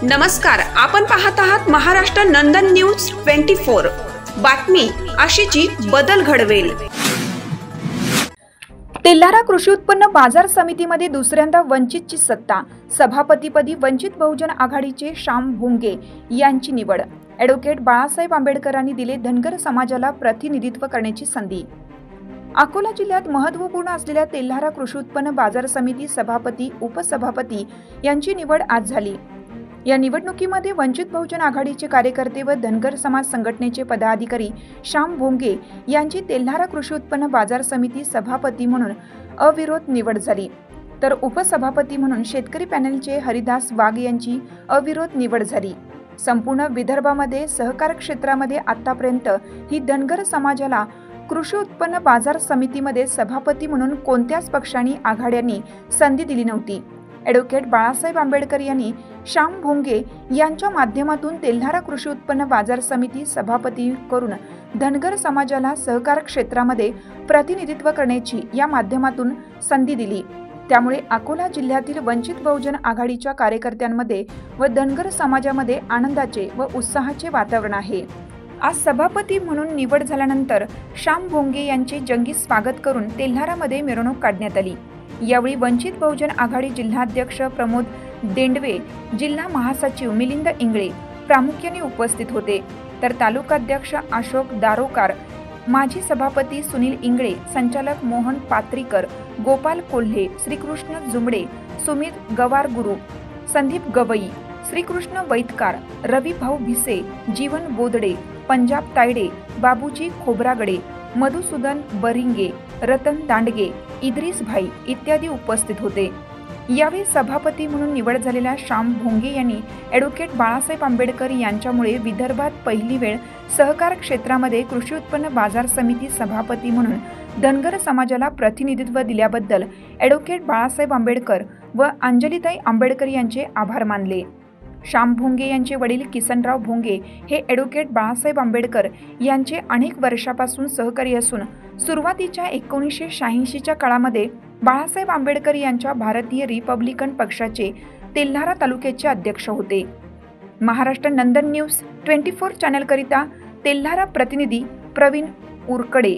नमस्कार, आपण पाहत आहात महाराष्ट्र नंदन न्यूज 24। बातमी आशीची बदल घडवेल। तेल्हारा कृषी उत्पन्न बाजार समितीमध्ये दुसऱ्यांदा वंचितची सत्ता। सभापतीपदी वंचित बहुजन आघाडीचे श्याम भोंगे यांची निवड। ॲडव्होकेट बाळासाहेब आंबेडकरांनी दिले धनगर समाजाला प्रतिनिधित्व करण्याची संधी। अकोला जिल्ह्यात महत्त्वपूर्ण असलेल्या तेल्हारा कृषी उत्पन्न बाजार समिती सभापती उपसभापती यांची निवड आज झाली। या निवडणुकीमध्ये वंचित बहुजन आघाडीचे कार्यकर्ते व धनगर समाज संघटनेचे पदाधिकारी श्याम भोंगे यांची तेल्हारा कृषी उत्पन्न बाजार समिती सभापती म्हणून अविरोध निवड झाली, तर उपसभापती म्हणून शेतकरी पॅनलचे हरिदास वाघ यांची अविरोध निवड झाली। संपूर्ण विदर्भामध्ये सहकार क्षेत्रामध्ये आतापर्यंत ही धनगर समाजाला कृषी उत्पन्न बाजार समितीमध्ये सभापती म्हणून कोणत्याच पक्षांनी आघाड्यांनी संधी दिली नव्हती। ॲडव्होकेट बाळासाहेब आंबेडकर यांनी श्याम भोंगे यांच्या माध्यमातून तेल्हारा कृषी उत्पन्न बाजार समिती सभापती करून धनगर समाजाला सहकार क्षेत्रामध्ये प्रतिनिधित्व करण्याची या माध्यमातून संधी दिली। त्यामुळे अकोला जिल्ह्यातील वंचित बहुजन आघाडीच्या कार्यकर्त्यांमध्ये व धनगर समाजामध्ये आनंदाचे व उत्साहाचे वातावरण आहे। आज सभापती म्हणून निवड झाल्यानंतर श्याम भोंगे यांचे जंगी स्वागत करून तेल्हारामध्ये मिरवणूक काढण्यात आली। यावेळी वंचित बहुजन आघाडी जिल्हाध्यक्ष प्रमोद देंडवे, जिल्हा महासचिव मिलिंद इंगळे प्रामुख्याने उपस्थित होते, तर तालुकाध्यक्ष अशोक दारोकार, माजी सभापती सुनील इंगळे, संचालक मोहन पात्रीकर, गोपाल कोल्हे, श्रीकृष्ण जुमडे, सुमित गवारगुरु, संदीप गवई, श्रीकृष्ण वैतकार, रवी भाऊ भिसे, जीवन बोदडे, पंजाब तायडे, बाबूजी खोब्रागडे, मधुसूदन बरिंगे, रतन दांडगे, इद्रिस भाई इत्यादी उपस्थित होते। यावेळी सभापती म्हणून निवड झालेल्या श्याम भोंगे यांनी ॲडव्होकेट बाळासाहेब आंबेडकर यांच्यामुळे विदर्भात पहिली वेळ सहकार क्षेत्रामध्ये कृषी उत्पन्न बाजार समिती सभापती म्हणून धनगर समाजाला प्रतिनिधित्व दिल्याबद्दल ॲडव्होकेट बाळासाहेब आंबेडकर व अंजलीताई आंबेडकर यांचे आभार मानले। श्याम भोंगे यांचे वडील किसनराव भोंगे हे ॲडव्होकेट बाळासाहेब आंबेडकर यांचे अनेक वर्षापासून सहकारी असून सुरुवातीच्या 1986च्या काळामध्ये बाळासाहेब आंबेडकर यांच्या भारतीय रिपब्लिकन पक्षाचे तेल्हारा तालुक्याचे अध्यक्ष होते। महाराष्ट्र नंदन न्यूज 24 चॅनल करिता तेल्हारा प्रतिनिधी प्रवीण उरकडे।